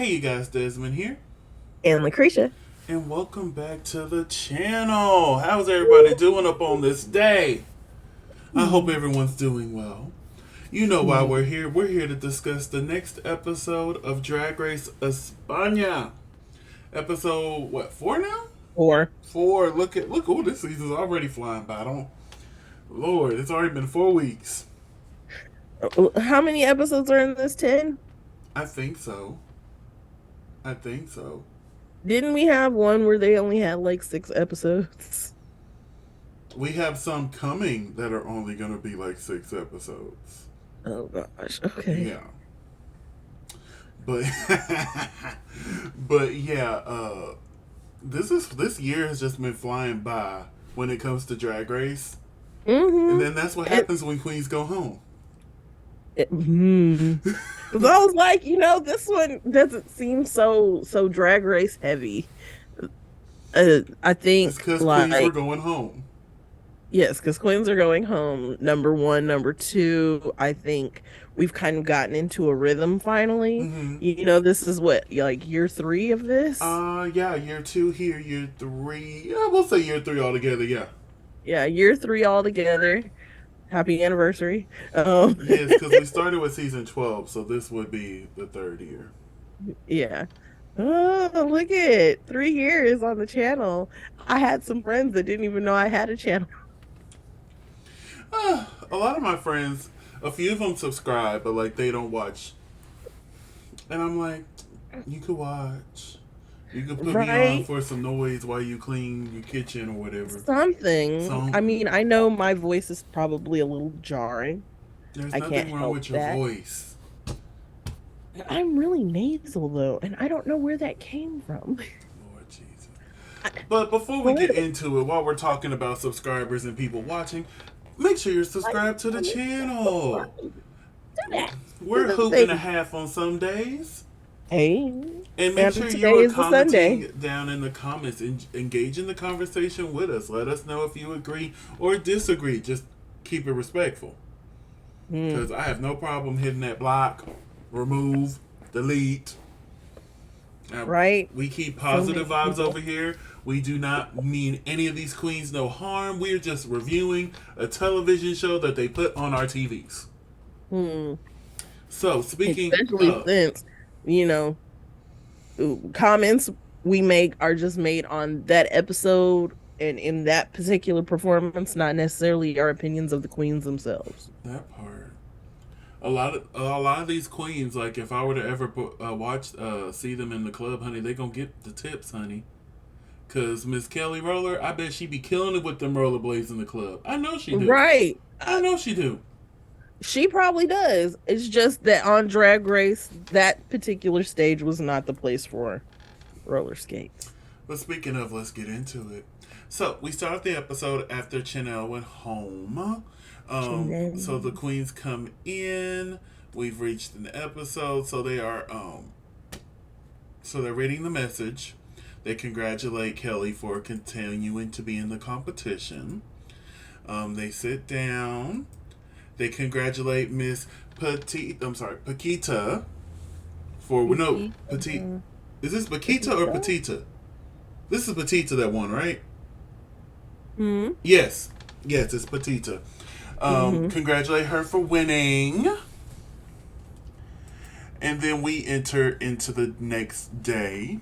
Hey you guys, Desmond here, And LaCresha. and welcome back to the channel. How's everybody doing up on this day? I hope Mm. everyone's doing well. You know why Mm. we're here. We're here to discuss the next episode of Drag Race España. Episode, what, 4 now? Or 4. Look, oh, this season's already flying by. Don't, Lord, it's already been 4 weeks. how many episodes are in this? 10? I think so. I think so. Didn't we have one where they only had like 6 episodes? We have some coming that are only going to be like 6 episodes. Oh gosh. Okay. Yeah. But but yeah, this year has just been flying by when it comes to Drag Race, and Mm-hmm. then that's what And happens when queens go home. Because I was like, this one doesn't seem so drag race heavy. I It's think because queens were like going home. yes, because Queens are going home. Number one, number two, I think we've kind of gotten into a rhythm finally. Mm-hmm. This is what, like year three of this? Yeah, year 2 here, year 3. Yeah, we'll say year 3 altogether. Yeah, Yeah, year three all together. Happy anniversary. yes, because we started with season 12, so this would be the third year. Yeah. Oh, look at 3 years on the channel. I had some friends that didn't even know I had a channel. A lot of my friends, a few of them subscribe, but like they don't watch. And I'm like, you could watch. You could put me on Right? for some noise while you clean your kitchen or whatever. Something. I Something. mean, I know my voice is probably a little jarring. There's I can't nothing wrong help with your that. voice. I'm really nasal though, and I don't know where that came from. Lord Jesus. I, But before we get what? into it, while we're talking about subscribers and people watching, make sure you're Like, subscribed to the channel. do that. Do We're the hoop and a thing. half on some days. Hey, And make sure and you today are is the Sunday. commenting down in the comments and engage in the conversation with us. Let us know if you agree or disagree. Just keep it respectful. Hmm. Because I have no problem hitting that block, remove, delete. Now, Right? we keep So positive many vibes over people. here. We do not mean any of these queens no harm. We are just reviewing a television show that they put on our TVs. Hmm. So, speaking Especially of, since, you know, comments we make are just made on that episode and in that particular performance, not necessarily our opinions of the queens themselves. that part, a lot of these queens, like if I were to ever see them in the club, honey, they gonna get the tips, honey. Cause Miss Kelly Roller, I bet she be killing it with them rollerblades in the club. I know she do. Right. I know she do. She probably does. It's just that on Drag Race, that particular stage was not the place for roller skates. But speaking of, let's get into it. So we start the episode after Chanel went home. So the Shenanigans. queens come in. We've reached an episode, so they are so they're reading the message. They congratulate Kelly for continuing to be in the competition. They sit down. They congratulate Miss Petite. I'm sorry, Paquita for no Petite. Petite. Is this Paquita or Petite. Petita? This is Petita that won, right? Hmm. Yes. Yes, it's Petita. Hmm. Congratulate her for winning. And then we enter into the next day.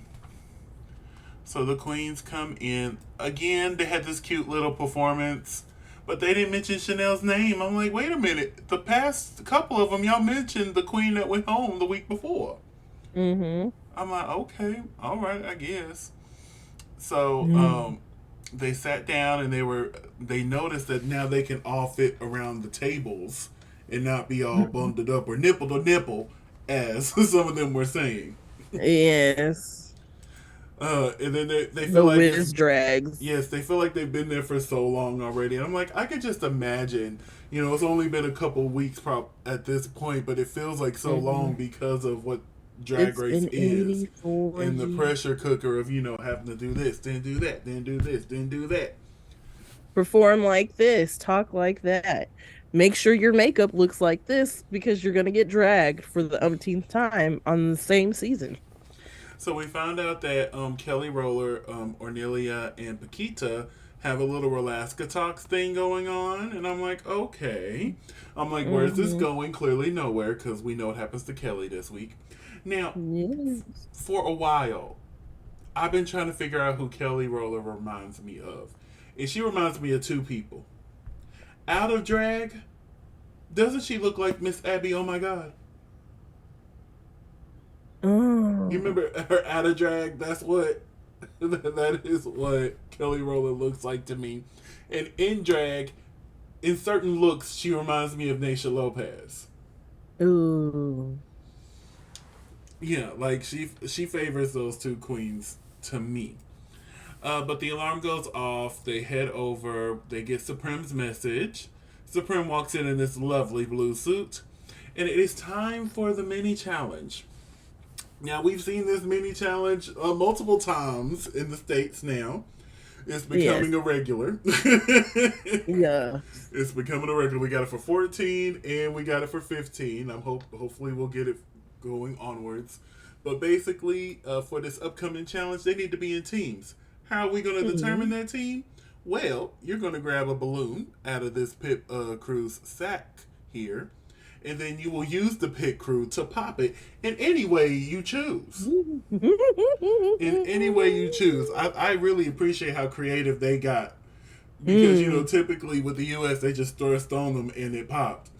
So the queens come in. Again, they had this cute little performance, but they didn't mention Chanel's name. I'm like, wait a minute. The past couple of them, y'all mentioned the queen that went home the week before. Hmm. I'm like, okay, all right, I guess. So Hmm. they sat down and they noticed that now they can all fit around the tables and not be all bundled up or nipple to nipple, as some of them were saying. Yes. And then they feel The like it's whiz drags. yes, they feel like they've been there for so long already. And I'm like, I could just imagine. It's only been a couple weeks at this point, but it feels like so long Hmm. because of what Drag It's Race been is, 84 and the years. pressure cooker of having to do this, then do that, then do this, then do that. Perform like this, talk like that. Make sure your makeup looks like this because you're going to get dragged for the umpteenth time on the same season. So we found out that Kelly Roller, Ornelia, and Paquita have a little Alaska Talks thing going on, and I'm like, okay. I'm like, where's this Mm-hmm. going? Clearly nowhere, because we know what happens to Kelly this week. Now, Yes. for a while, I've been trying to figure out who Kelly Roller reminds me of, and she reminds me of two people. Out of drag, doesn't she look like Miss Abby? Oh my God! You Oh. remember her out of drag? That's what that is what Kelly Rowland looks like to me. And in drag, in certain looks, she reminds me of Naysha Lopez. Ooh. Yeah, like she favors those two queens to me. But the alarm goes off. They head over. They get Supreme's message. Supreme walks in this lovely blue suit, and it is time for the mini challenge. Now we've seen this mini challenge multiple times in the states. Now it's Yes. becoming a regular. Yeah. It's becoming a regular. We got it for 14 and we got it for 15. Hopefully we'll get it going onwards. But basically, for this upcoming challenge, they need to be in teams. How are we going to determine Mm-hmm. that team? Well, you're going to grab a balloon out of this pit crew's sack here, and then you will use the pit crew to pop it in any way you choose. In any way you choose. I really appreciate how creative they got, because Mm. typically with the U.S. they just thrust on them and it popped,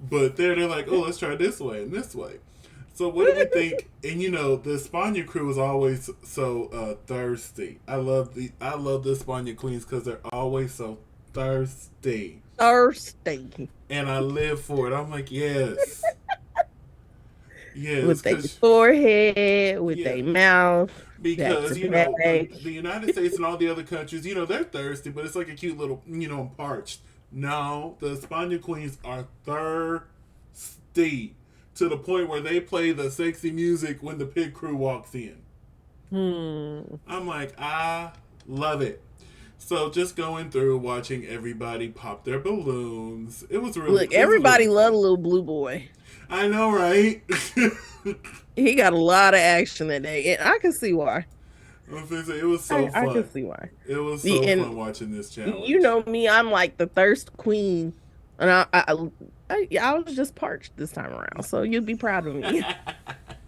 but they're like, oh, let's try this way and this way. So what do we think? And the España crew is always so thirsty. I love the España queens because they're always so thirsty, Thirsty. and I live for it. I'm like, yes, yes, With their because forehead, with yeah, their mouth, back because to back. the United States and all the other countries, they're thirsty, but it's like a cute little, parched. No, the España queens are thirsty to the point where they play the sexy music when the pit crew walks in. Hmm. I'm like, I love it. So just going through watching everybody pop their balloons, Look, it was everybody really loved fun. a little blue boy. I know, right? He got a lot of action that day, and I can see why. It was so I can fun. see why. It was so And fun watching this you challenge. know me, I'm like the thirst queen, and I was just parched this time around, so you'd be proud of me.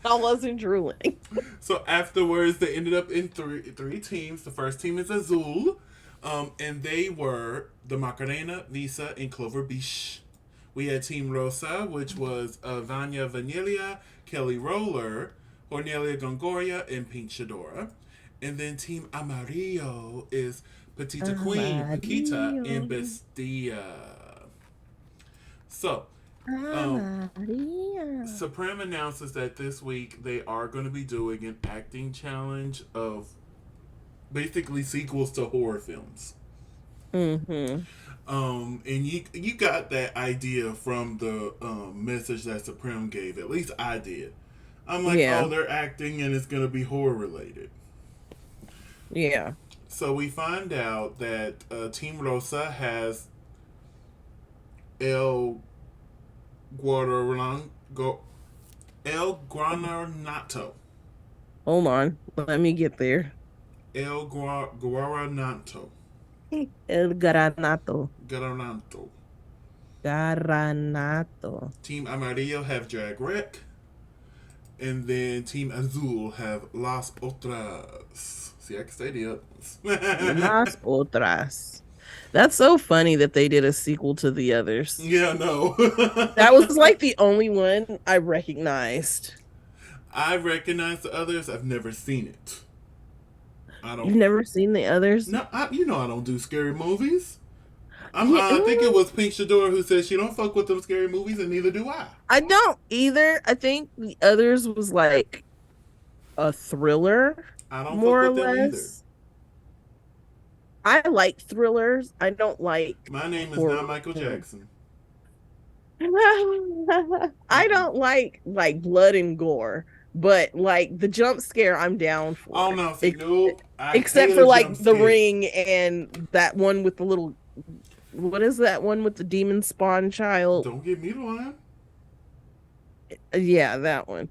I wasn't drooling. So afterwards, they ended up in three teams. The first team is Azul, and they were the Macarena, Visa, and Clover Beach. We had Team Rosa, which was Vanya Vanilla, Kelly Roller, Cornelia Gongoria, and Pink Shadora. And then Team Amarillo is Petita Queen, Paquita, and Amarillo, Bestia. So, um, Amarillo. Supreme announces that this week they are going to be doing an acting challenge of basically sequels to horror films. Mm-hmm. And you got that idea from the message that Supreme gave. At least I did. I'm like, Yeah, oh, they're acting and it's going to be horror related. yeah. So we find out that Team Rosa has El Guararan, El Guaranato. Hold on, let me get there. Guaranato. El Granato. Guaranato. Garanato. Team Amarillo have Drag Wreck. And then Team Azul have Las Otras. See, I can say the others. Las otras. That's so funny that they did a sequel to the others. Yeah, no. That was like the only one I recognized. I recognize the others. I've never seen it. I You've don't. never seen the others? No, I don't do scary movies. Yeah, I think it was Pink Shadora who said she don't fuck with them scary movies, and neither do I. I don't either. I think the others was like a thriller, I don't fuck more or with them either. less. I like thrillers. I don't like My name is not horror Michael films. Jackson. I Mm-mm. don't like blood and gore, but like the jump scare I'm down Oh for. no, see, nope. I Except hate for a like jump The scare. Ring and that one with the little, what is that one with the demon spawn child? Don't give me the line. Yeah, that one.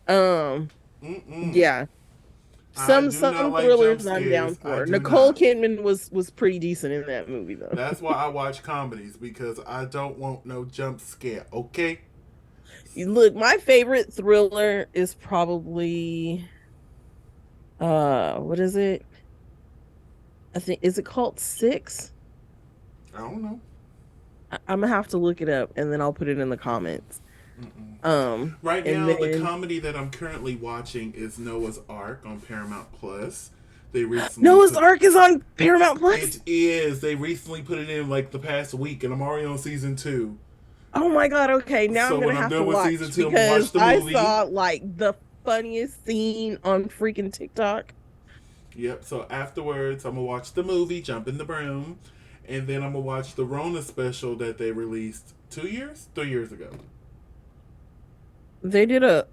Um, Mm-mm. Yeah. I Some do not some like jump thrillers I'm scares. down I for. do Nicole not. Kidman was pretty decent in that movie though. That's why I watch comedies because I don't want no jump scare. Okay. Look, my favorite thriller is probably what is it? I think is it called Six? I don't know. I'm gonna have to look it up and then I'll put it in the comments. Mm-mm. Right And now, the then comedy that I'm currently watching is Noah's Ark on Paramount Plus. They recently Noah's put Ark is on Paramount Plus. it is. They recently put it in like the past week, and I'm already on season 2. Oh my God, okay. Now I'm So when gonna I'm have to done with season watch 2, I'm gonna because watch the I movie. saw like the funniest scene on freaking TikTok. Yep. So afterwards, I'm gonna watch the movie, Jump in the Broom, and then I'm gonna watch the Rona special that they released 2 years, 3 years ago. They did a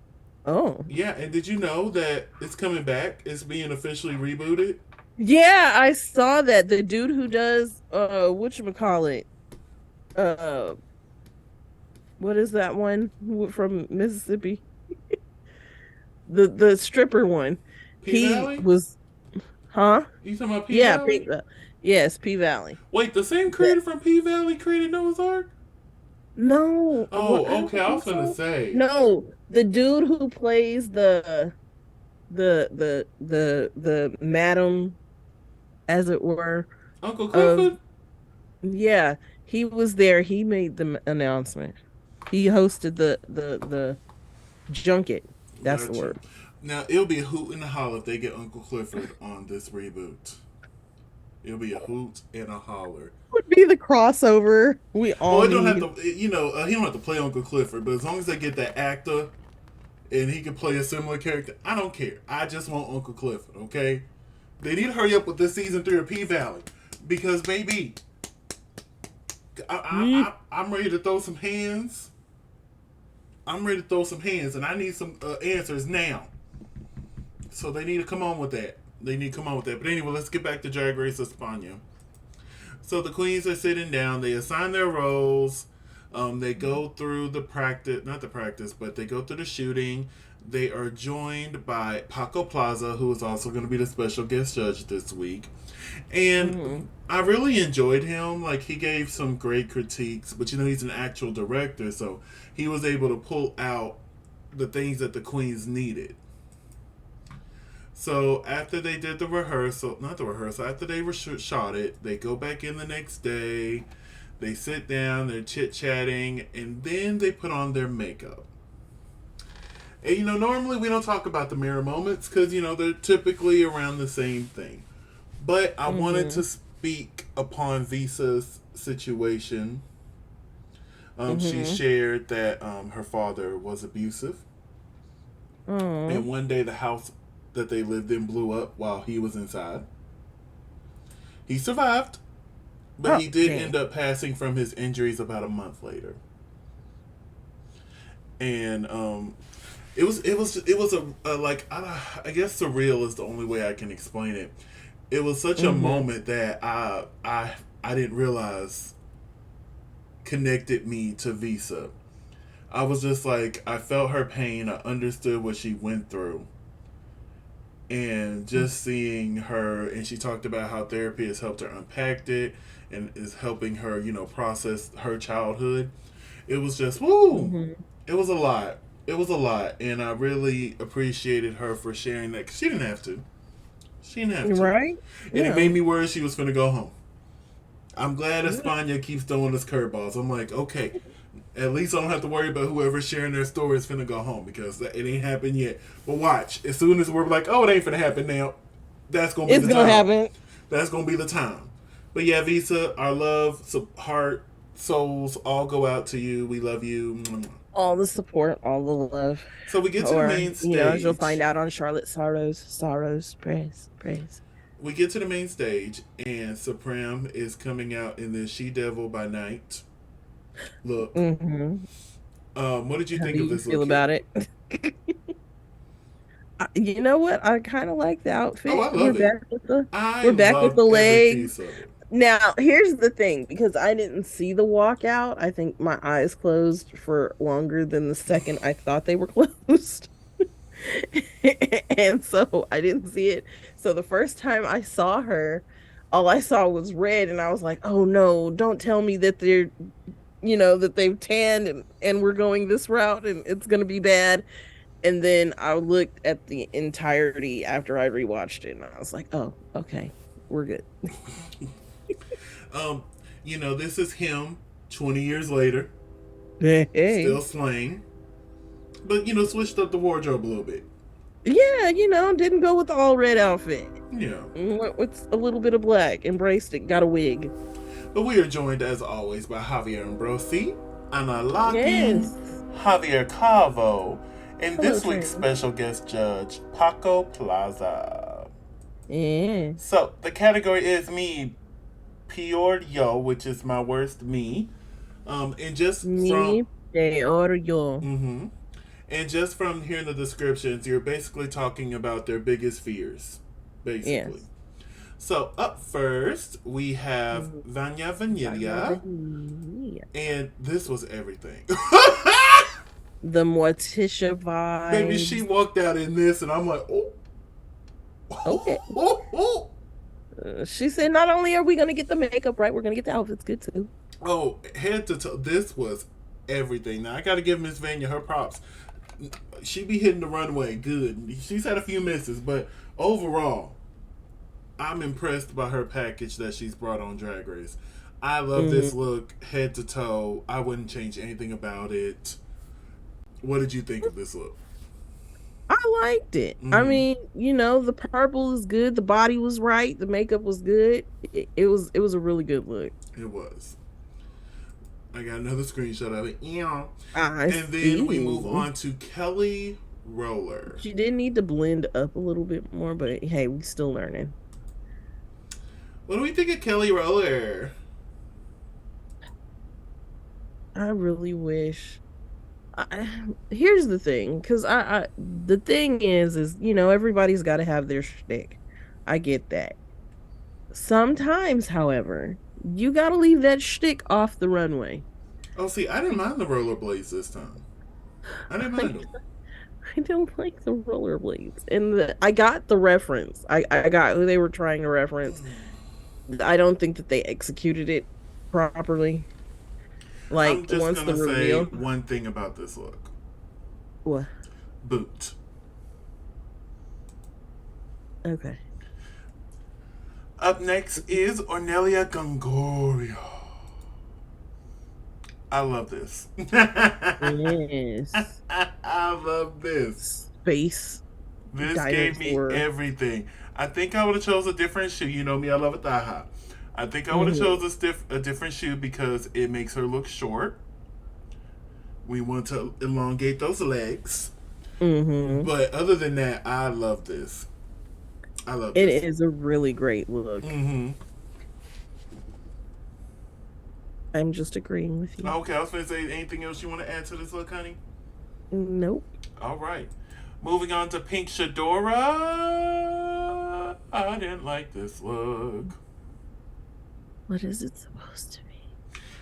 oh. Yeah, and did you know that it's coming back? It's being officially rebooted. Yeah, I saw that. The dude who does whatchamacallit? Uh what is that one from Mississippi? The stripper one. P He Valley? was huh? You talking about P Yeah, Valley? yes, P Valley. Wait, the same That creator from P Valley created Noah's Ark? no, what I Oh, don't okay. I was think gonna so. say No, the dude who plays the madam, as it were, Uncle of Clifford. yeah, he was there. He made the announcement. He hosted the junket. That's the Gotcha. word. Now it'll be a hoot and a holler if they get Uncle Clifford on this reboot. It'll be a hoot and a holler. Would be the crossover we Well, all it don't have need. to. He don't have to play Uncle Clifford, but as long as they get that actor and he can play a similar character, I don't care. I just want Uncle Clifford. Okay. They need to hurry up with this season 3 of P Valley because baby, Mm, I'm ready to throw some hands. I'm ready to throw some hands, and I need some answers now. So they need to come on with that. They need to come on with that. But anyway, let's get back to Drag Race España. So the queens are sitting down. They assign their roles. They go through the practice, not the practice, but they go through the shooting. They are joined by Paco Plaza, who is also going to be the special guest judge this week. And mm, I really enjoyed him. Like, he gave some great critiques, but he's an actual director, so he was able to pull out the things that the queens needed. So after they did the rehearsal, not the rehearsal, after they were shot it, they go back in the next day. They sit down, they're chit chatting, and then they put on their makeup. And normally we don't talk about the mirror moments because they're typically around the same thing. But I wanted to mm-hmm, speak upon Visa's situation. She mm-hmm. shared that her father was abusive, Oh, and one day the house that they lived in blew up while he was inside. He survived, but oh, he did dang. end up passing from his injuries about a month later. And it was a like I guess surreal is the only way I can explain it. It was such a Mm-hmm. moment that I didn't realize connected me to Visa. I was just like, I felt her pain. I understood what she went through. And just seeing her, and she talked about how therapy has helped her unpack it and is helping her, process her childhood. It was just, woo! Mm-hmm. It was a lot. It was a lot. And I really appreciated her for sharing that 'cause she didn't have to. She didn't have to. Right? And it Yeah. made me worried she was going to go home. I'm glad Yeah. Espana keeps throwing us curveballs. I'm like, okay, at least I don't have to worry about whoever's sharing their story is finna go home because it ain't happened yet. But watch, as soon as we're like, oh, it ain't finna happen now, that's gonna be It's the gonna time. happen. That's gonna be the time. But yeah, Visa, our love, heart, souls all go out to you. We love you. All the support, all the love. So we get to the Or, main as you'll find stage. out on Charlotte Sorrows, praise, praise. We get to the main stage, and Supreme is coming out in the She Devil by Night look. Mm-hmm. What did you How think do of you this feel look here? about it? You know what? I kind of like the Oh, outfit. I love it. I We're back with loved the every legs. piece of it. Now, here's the thing, because I didn't see the walkout. I think my eyes closed for longer than the second I thought they were closed. And so I didn't see it. So the first time I saw her, all I saw was red, and I was like, "Oh no, don't tell me that they're, that they've tanned and we're going this route and it's gonna be bad." And then I looked at the entirety after I rewatched it, and I was like, "Oh, okay, we're good." Um, this is him 20 years later, Hey, still slaying, but switched up the wardrobe a little bit. yeah, didn't go with the all red outfit. Yeah. Went with a little bit of black, embraced it, got a wig. But we are joined as always by Javier Ambrosi, Ana Locking, Yes. Javier Cavo, and Hello, this week's Train. special guest judge, Paco Plaza. Yeah. So the category is me, Pior Yo, which is my worst me. And just from Me, peor yo. mm-hmm, and just from hearing the descriptions, you're basically talking about their biggest fears, basically. Yes. So up first we have Vanya Vanilla, and this was everything. The Morticia Baby, she vibes. walked out in this, and I'm like, oh, Okay. oh, oh. She said, not only are we going to get the makeup right, we're going to get the outfits good too. Oh, head to toe. This was everything. Now I got to give Miss Vanya her props. She be hitting the runway good. She's had a few misses, but overall, I'm impressed by her package that she's brought on Drag Race. I love this look, head to toe. I wouldn't change anything about it. What did you think of this look? I liked it. I Mm-hmm. mean, the purple is good. The body was right. The makeup was good. It was a really good look. It was. I got another screenshot of it. Yeah. I And then we see. move on to Kelly Roller. She did need to blend up a little bit more, but hey, we still learning. What do we think of Kelly Roller? I really wish. Here's the thing, because the thing is everybody's got to have their shtick. I get that. Sometimes, however, you got to leave that shtick off the runway. Oh, see, I didn't mind the rollerblades this time. I didn't mind I, them. I don't like the rollerblades, and I got the reference. I got who they were trying to reference. I don't think that they executed it properly. Like I'm just once the gonna say reveal. one thing about this look. What? Boot. Okay. Up next is Ornelia Gongorio. I love this. Yes. I love this. Space This gave me dinosaur. everything. I think I would have chose a different shoe. You know me, I love a thigh high. I think I would have Hmm. chose a different shoe because it makes her look short. We want to elongate those legs. Hmm. But other than that, I love this. I love It this. is a really great look. Mm-hmm. I'm just agreeing with you. Okay, I was going to say anything else you want to add to this look, honey? Nope. All right. Moving on to Pink Shadora. I didn't like this look. What is it supposed to be?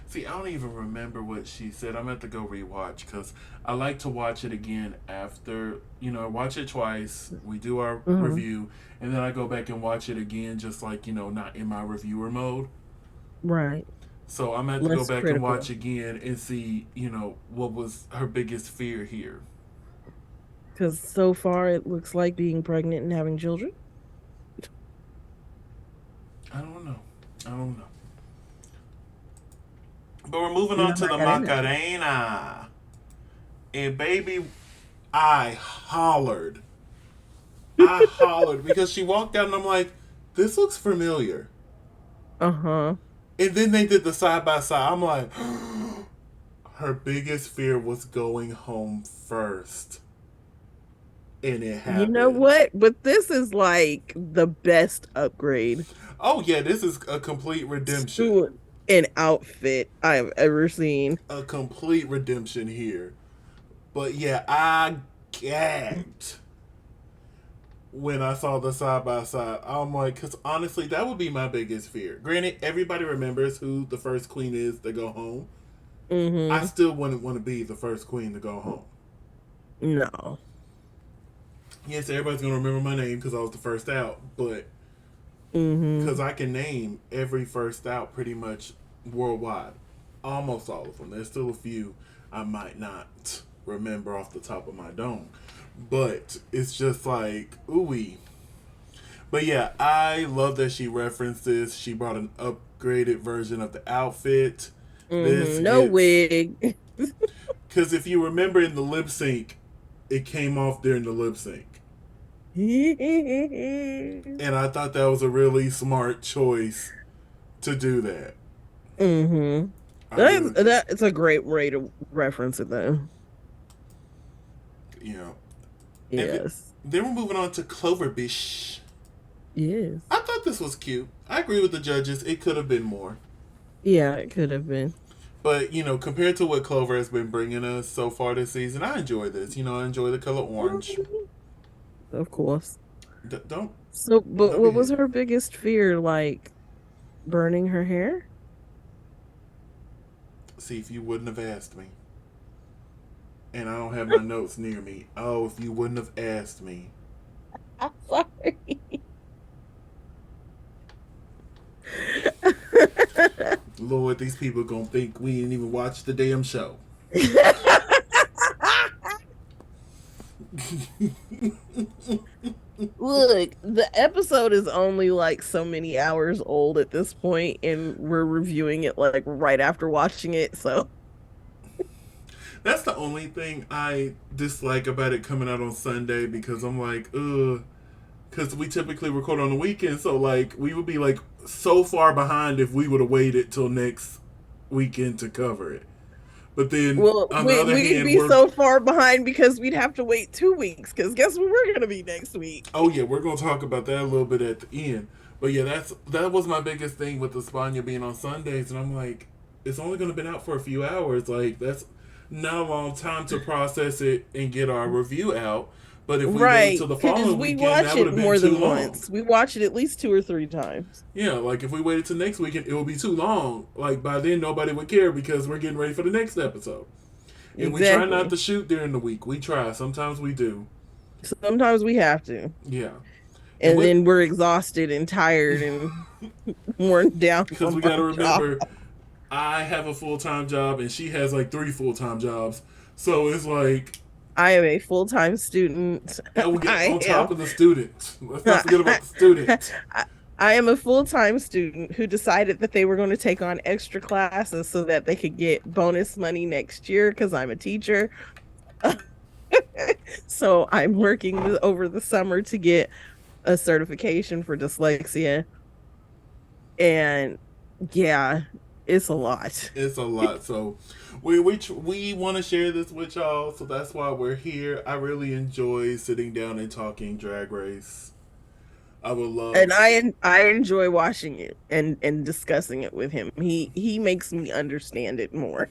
See, I don't even remember what she said. I'm going to have to go rewatch because I like to watch it again after, I watch it twice. We do our Hmm. review, and then I go back and watch it again, just like, not in my reviewer mode. Right. So I'm going to have to go Less back and critical. watch again and see, what was her biggest fear here. Because so far it looks like being pregnant and having children. I don't know. I don't know. But we're moving on La to the Macarena. Macarena. And baby, I hollered. I hollered because she walked out and I'm like, this looks familiar. Uh-huh. And then they did the side by side. I'm like, her biggest fear was going home first. And it You know happened. what? But this is like the best upgrade Oh, yeah, this is a complete redemption. to an outfit I have ever seen. A complete redemption here. But yeah, I gagged when I saw the side by side. I'm like, because honestly, that would be my biggest fear. Granted, everybody remembers who the first queen is to go home. I Mm-hmm. still wouldn't want to be the first queen to go home. No. Yes, everybody's gonna remember my name because I was the first out, but because Mm-hmm. I can name every first out pretty much worldwide, almost all of them. There's still a few I might not remember off the top of my dome, but it's just like ooey. But yeah, I love that she referenced this. She brought an upgraded version of the outfit. This Mm-hmm. No gets wig. because if you remember in the lip sync, it came off during the lip sync. And I thought that was a really smart choice to do that. Mm-hmm. I really did. That it's a great way to reference it though. You know. And Yes. then we're moving on to Cloverbish. Yes. I thought this was cute. I agree with the judges. It could have been more. Yeah, it could have been. But, compared to what Clover has been bringing us so far this season, I enjoy this. I enjoy the color orange. Of course. Don't So, but don't be what was hit. her biggest fear? Like burning her hair? See, if you wouldn't have asked me. And I don't have my notes near me. Oh, if you wouldn't have asked me. I'm sorry. Lord, these people gonna think we didn't even watch the damn show. Look, the episode is only like so many hours old at this point, and we're reviewing it like right after watching it. So, That's the only thing I dislike about it coming out on Sunday because I'm like, ugh. Because we typically record on the weekend, so like we would be like so far behind if we would have waited till next weekend to cover it. But then well, on the other we'd hand, be so far behind because we'd have to wait 2 weeks. Because guess what we're gonna be next week? oh yeah, we're gonna talk about that a little bit at the end. But yeah, that was my biggest thing with the España being on Sundays, and I'm like, it's only gonna been out for a few hours. Like that's not a long time to process it and get our review out. But if we wait Right, till the because following we weekend, watch that would it have been more too than long. once. We watch it at least 2 or 3 times. Yeah, like if we waited till next weekend, it would be too long. Like by then, nobody would care because we're getting ready for the next episode. And we try not Exactly. to shoot during the week. We try. Sometimes we do. Sometimes we have to. Yeah. And And with then we're exhausted and tired and worn down because from we got our to job. remember, I have a full time job and she has like 3 full time jobs. So it's like, I am a full-time student. and we get I on top am of the student. Let's not forget about the student. I am a full-time student who decided that they were going to take on extra classes so that they could get bonus money next year because I'm a teacher. So I'm working over the summer to get a certification for dyslexia. And yeah, it's a lot. It's a lot. So we want to share this with y'all. So that's why we're here. I really enjoy sitting down and talking Drag Race. I would And love. I enjoy watching it and discussing it with him. He makes me understand it more.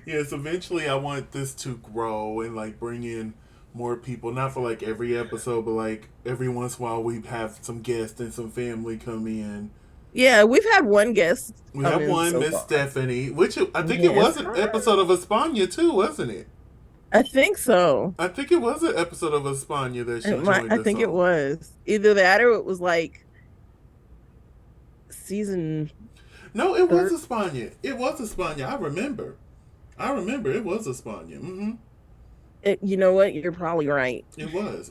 Yes, eventually I want this to grow and like bring in more people. Not for like every episode, but like every once in a while we have some guests and some family come in. Yeah, we've had one guest We come have in one, so Miss far. Stephanie, which I think it Yes, was an episode of España too, wasn't it? I think so. I think it was an episode of España that she joined I us think it on. was either that or it was like season No, it was third. España. It was España. I remember. I remember it was España. You know what? You're probably right. It was.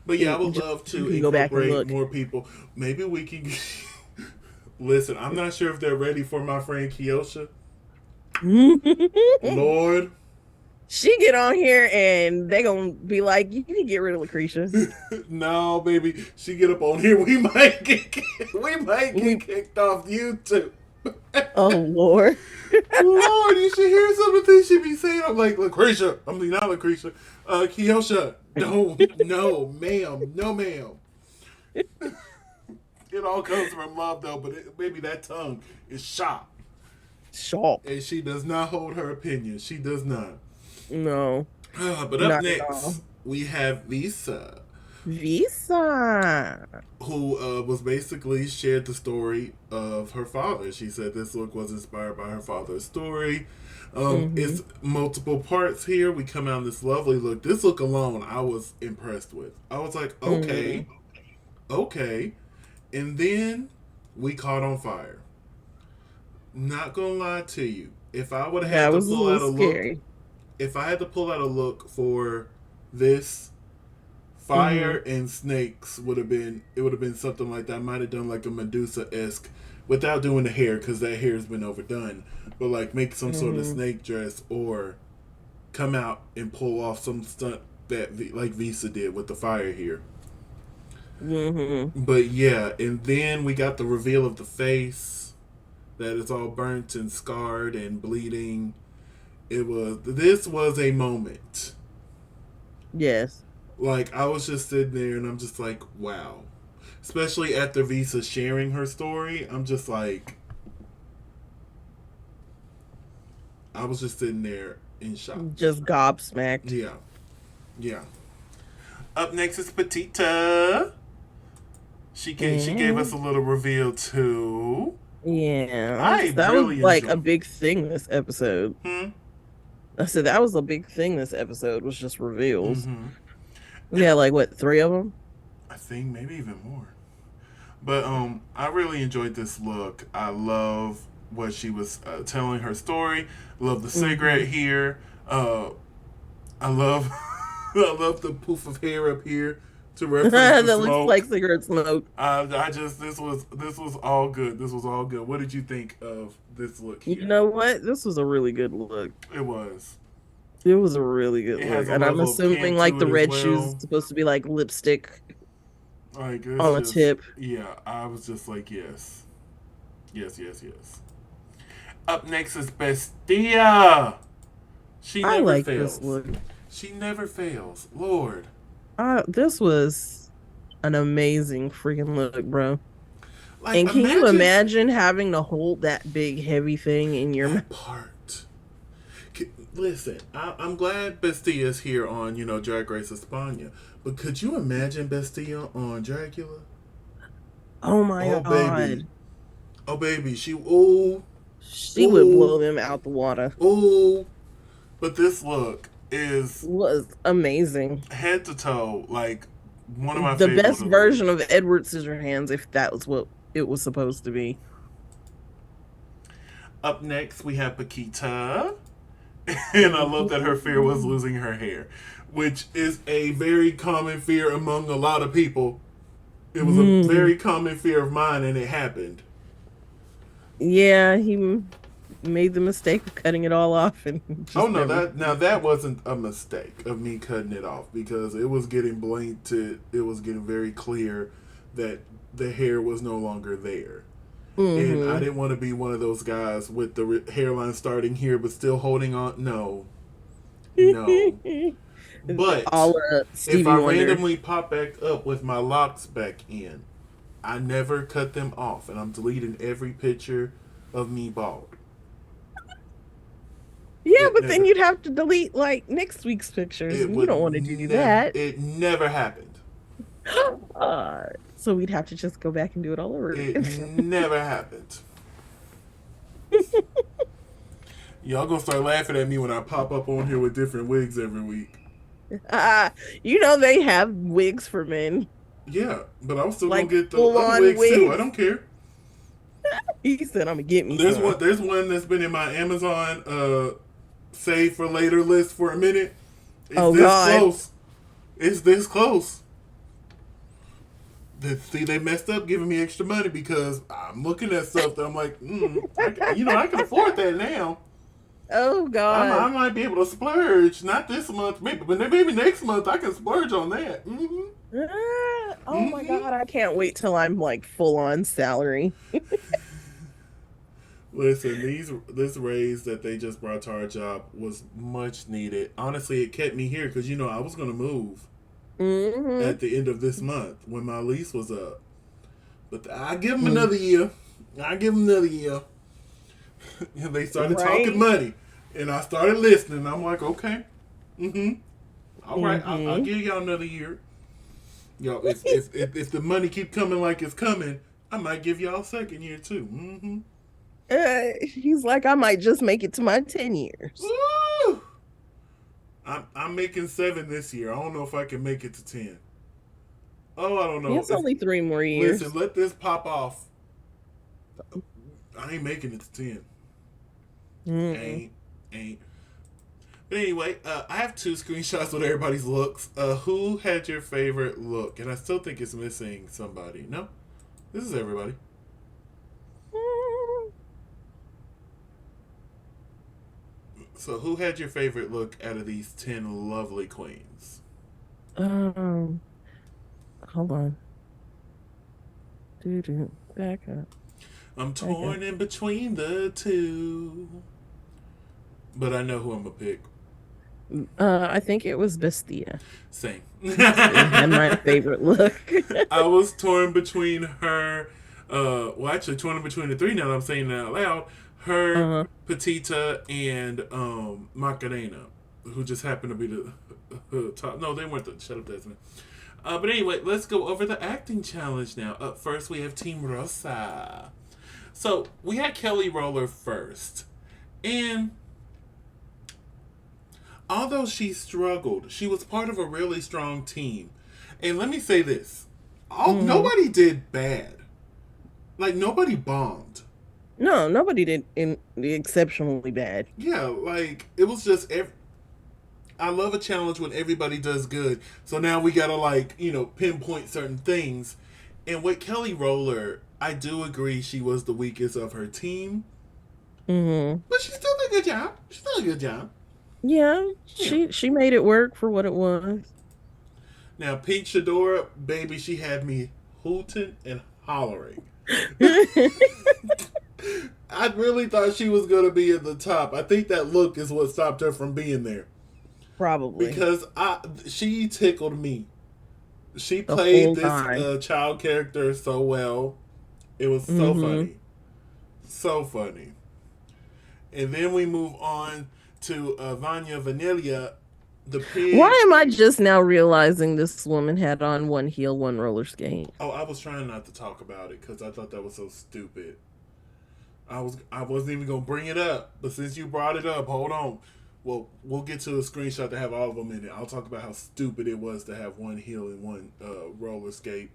But yeah, I would Just love you to can go back and incorporate look. more people. Maybe we can. Listen, I'm not sure if they're ready for my friend Kiosha. Lord. She get on here and they gonna be like, you can get rid of LaCresha. No, baby. She get up on here. We might get We, kicked off YouTube. oh Lord. Lord, you should hear some of the things she be saying. I'm like, LaCresha. I mean, not LaCresha. Kiosha. No, no, ma'am. No, ma'am. It all comes from love, though, but maybe that tongue is sharp. Shock. And she does not hold her opinion. She does not. No, But up not at all. next, we have Visa, Visa. who was basically shared the story of her father. She said this look was inspired by her father's story. It's multiple parts here. We come out in this lovely look. This look alone, I was impressed with. I was like, okay, okay. And then we caught on fire. Not gonna lie to you. If I would have That had to was a pull little out a look, scary. if I had to pull out a look for this, fire and snakes would have been. It would have been something like that. I might have done like a Medusa esque, without doing the hair because that hair has been overdone. But like make some sort of snake dress or come out and pull off some stunt that like Visa did with the fire here. But yeah, and then we got the reveal of the face that is all burnt and scarred and bleeding. This was a moment. Yes. Like I was just sitting there and I'm just like, wow. Especially after Visa sharing her story, I'm just like, I was just sitting there in shock. Just gobsmacked. Yeah, yeah. Up next is Petita. She gave us a little reveal too. Yeah, that was like a big thing this episode. I said that was a big thing this episode was just reveals. Yeah, like what, 3 of them? I think maybe even more. But I really enjoyed this look. I love what she was telling her story. Love the cigarette here. I love I love the poof of hair up here to reference that the looks smoke. like cigarette smoke. I just this was all good. This was all good. What did you think of this look here? You know what? This was a really good look. It was. It was a really good look. And I'm assuming like the red shoes is supposed to be like lipstick like on the tip. Yeah, I was just like, yes. Yes. Up next is Bestia. She never like fails. this look. She never fails. Lord. This was an amazing freaking look, bro. Like, and can you imagine having to hold that big heavy thing in your mouth? Part. Listen, I'm glad Bestia is here on, Drag Race España. But could you imagine Bestia on Dracula? Oh my god. Baby. Oh baby, she would blow them out the water. Oh. But this look was amazing. Head to toe, like one of my favorites. The best version of Edward Scissorhands, if that was what it was supposed to be. Up next, we have Paquita. And I love that her fear was losing her hair, which is a very common fear among a lot of people. It was a very common fear of mine, and it happened. Yeah, he made the mistake of cutting it all off. And that wasn't a mistake of me cutting it off, because it was getting blatant. It was getting very clear that the hair was no longer there. And I didn't want to be one of those guys with the hairline starting here but still holding on. No. But if I randomly pop back up with my locks back in, I never cut them off, and I'm deleting every picture of me bald. Yeah, but then you'd have to delete like next week's pictures, and you don't want to do that. It never happened. So we'd have to just go back and do it all over again. It never happened. Y'all gonna start laughing at me when I pop up on here with different wigs every week. They have wigs for men. Yeah, but I'm still like gonna get the other wigs too. I don't care. He said, "I'm gonna get me." There's one that's been in my Amazon save for later list for a minute. It's close. It's this close. See, they messed up giving me extra money because I'm looking at stuff that I'm like, I can afford that now. Oh God! I might be able to splurge. Not this month, but maybe next month I can splurge on that. Oh my God! I can't wait till I'm like full on salary. Listen, this raise that they just brought to our job was much needed. Honestly, it kept me here because I was going to move at the end of this month when my lease was up. But I give them another year. And they started talking money, and I started listening. I'm like, okay, all right, I'll give y'all another year. If the money keep coming like it's coming, I might give y'all a second year too. He's like, I might just make it to my 10 years. Woo! I'm making 7 this year. I don't know if I can make it to 10. Oh, I don't know. It's only 3 more years. Listen, let this pop off. I ain't making it to 10. Mm-mm. Ain't. But anyway, I have 2 screenshots with everybody's looks. Who had your favorite look? And I still think it's missing somebody. No? This is everybody. So who had your favorite look out of these 10 lovely queens? Um, Hold on. Back up. I'm torn in between the two. But I know who I'm going to pick. I think it was Bestia. Same. Had my favorite look. I was torn between her. Well, actually, torn between the 3 now that I'm saying it out loud. Her, Petita, and Macarena, who just happened to be the top. No, they weren't the. Shut up, Desmond. But anyway, let's go over the acting challenge now. Up first, we have Team Rosa. So, we had Kelly Roller first. And although she struggled, she was part of a really strong team. And let me say this. Nobody did bad. Like, nobody bombed. No, nobody did exceptionally bad. Yeah, like, it was just... I love a challenge when everybody does good. So now we gotta, like, pinpoint certain things. And with Kelly Roller, I do agree she was the weakest of her team. Mm-hmm. But she still did a good job. She did a good job. Yeah, she made it work for what it was. Now, Pink Shadora, baby, she had me hooting and hollering. I really thought she was going to be at the top. I think that look is what stopped her from being there. Probably. Because she tickled me. She played this child character so well. It was so funny. So funny. And then we move on to Vanya Vanilla, the pig. Why am I just now realizing this woman had on one heel, one roller skate? Oh, I was trying not to talk about it because I thought that was so stupid. I wasn't even gonna bring it up, but since you brought it up, hold on. Well, we'll get to a screenshot to have all of them in it. I'll talk about how stupid it was to have one heel and one roller skate.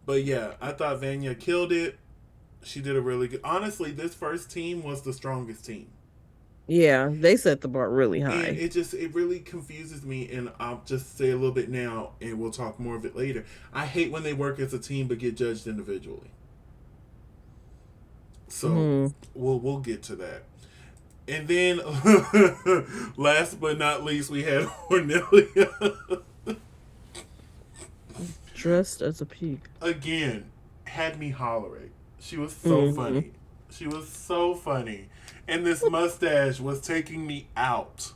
But yeah, I thought Vanya killed it. She did a really good. Honestly, this first team was the strongest team. Yeah, they set the bar really high. And it really confuses me, and I'll just say a little bit now, and we'll talk more of it later. I hate when they work as a team but get judged individually. So we'll get to that. And then last but not least, we had Cornelia. Dressed as a pig. Again, had me hollering. She was so funny. She was so funny. And this mustache was taking me out.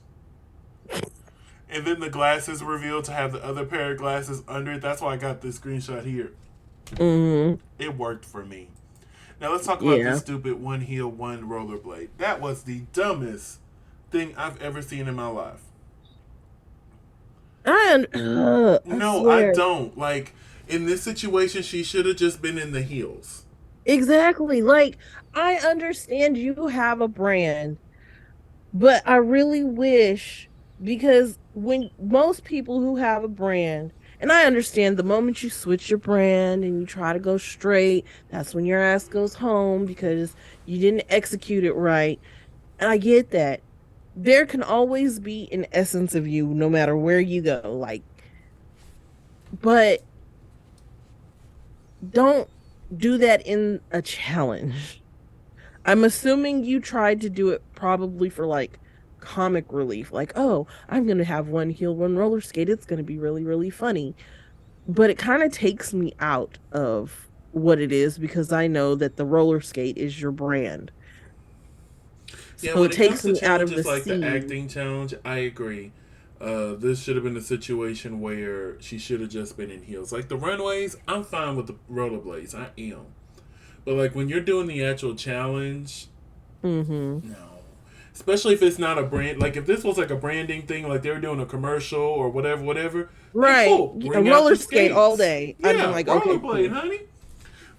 And then the glasses revealed to have the other pair of glasses under it. That's why I got this screenshot here. It worked for me. Now let's talk about this stupid one heel, one rollerblade. That was the dumbest thing I've ever seen in my life. I don't. Like, in this situation, she should have just been in the heels. Exactly. Like, I understand you have a brand, but I really wish, because when most people who have a brand, and I understand the moment you switch your brand and you try to go straight, that's when your ass goes home because you didn't execute it right. And I get that. There can always be an essence of you no matter where you go. Like, but don't do that in a challenge. I'm assuming you tried to do it probably for like comic relief. Like, oh, I'm going to have one heel, one roller skate. It's going to be really, really funny. But it kind of takes me out of what it is because I know that the roller skate is your brand. Yeah, so when it takes me out of the like the acting challenge, I agree. This should have been a situation where she should have just been in heels. Like the runways, I'm fine with the rollerblades. I am. But like when you're doing the actual challenge, no. Especially if it's not a brand. Like if this was like a branding thing, like they were doing a commercial or whatever. Right. Cool. A roller skate all day. Yeah, I'd be like, rollerblade, okay, honey.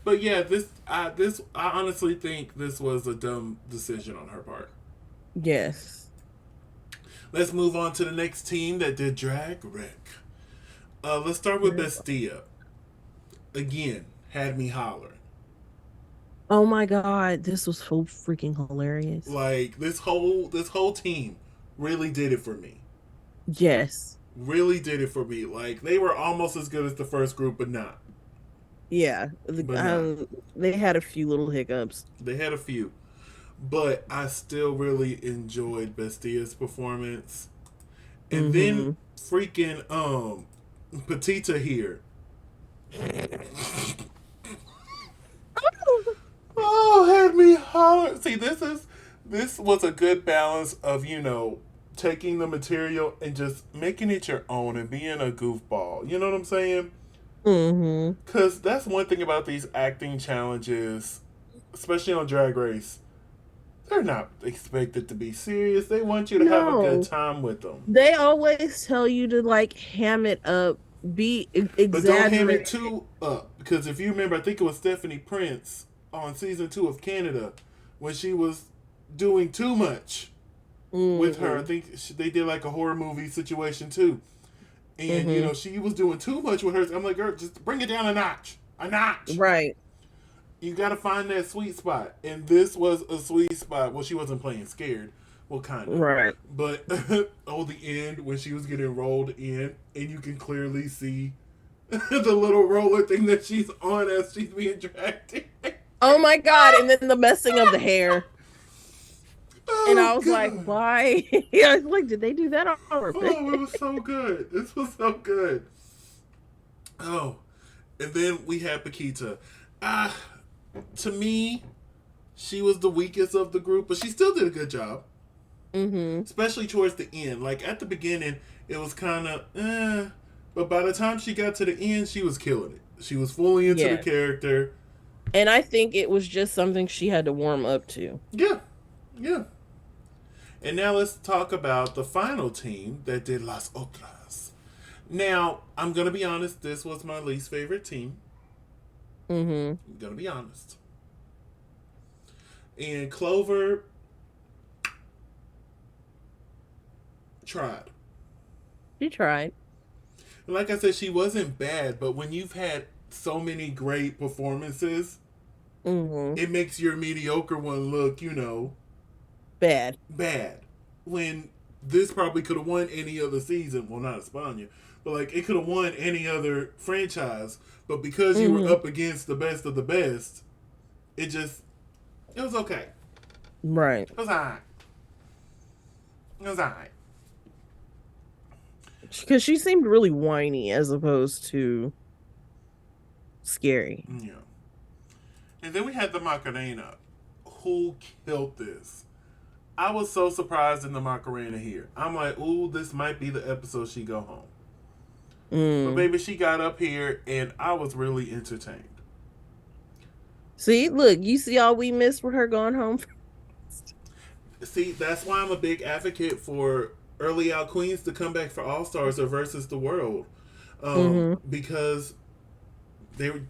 But yeah, I honestly think this was a dumb decision on her part. Yes. Let's move on to the next team that did drag Rick. Let's start with Bestia. Again, had me hollering. Oh my God, this was so freaking hilarious. Like this whole team really did it for me. Yes. Really did it for me. Like they were almost as good as the first group, but not. Yeah. But not. They had a few little hiccups. They had a few, but I still really enjoyed Bestia's performance. And then Mm-hmm. freaking Petita here. Oh, had me holler. See, this was a good balance of taking the material and just making it your own and being a goofball. You know what I'm saying? Mm-hmm. Because that's one thing about these acting challenges, especially on Drag Race. They're not expected to be serious. They want you to have a good No. time with them. They always tell you to like ham it up, be But don't ham it exaggerated. too up. Because if you remember, I think it was Stephanie Prince on season 2 of Canada when she was doing too much with her. I Mm-hmm. think they did like a horror movie situation too. And, Mm-hmm. she was doing too much with her. I'm like, girl, just bring it down a notch. A notch. Right. You got to find that sweet spot. And this was a sweet spot. Well, she wasn't playing scared. Well, kind of. Right. But on the end, when she was getting rolled in, and you can clearly see the little roller thing that she's on as she's being dragged in. Oh my God. And then the messing of the hair. And I Oh, was like, God. why? I was like, did they do that on purpose? Oh, it was so good. This was so good. Oh, and then we had Paquita. Ah, to me, she was the weakest of the group, but she still did a good job, Mm-hmm. especially towards the end. Like at the beginning, it was kind of but by the time she got to the end, she was killing it. She was fully into the Yeah. character. And I think it was just something she had to warm up to. Yeah, yeah. And now let's talk about the final team that did Las Otras. Now, I'm going to be honest, this was my least favorite team. Mm-hmm. I'm going to be honest. And Clover tried. She tried. And like I said, she wasn't bad, but when you've had so many great performances, Mm-hmm. it makes your mediocre one look, Bad. bad. When this probably could have won any other season. Well, not España, but like it could have won any other franchise. But because you were Mm-hmm. up against the best of the best, it was okay. Right. It was alright. It was alright. Because she seemed really whiny as opposed to scary. Yeah. And then we had the Macarena, who killed this. I was so surprised in the Macarena here. I'm like, ooh, this might be the episode she go home. But Mm. baby, she got up here and I was really entertained. See, look, you see all we missed with her going home. See, that's why I'm a big advocate for early out queens to come back for All Stars or versus the world, Mm-hmm. because they were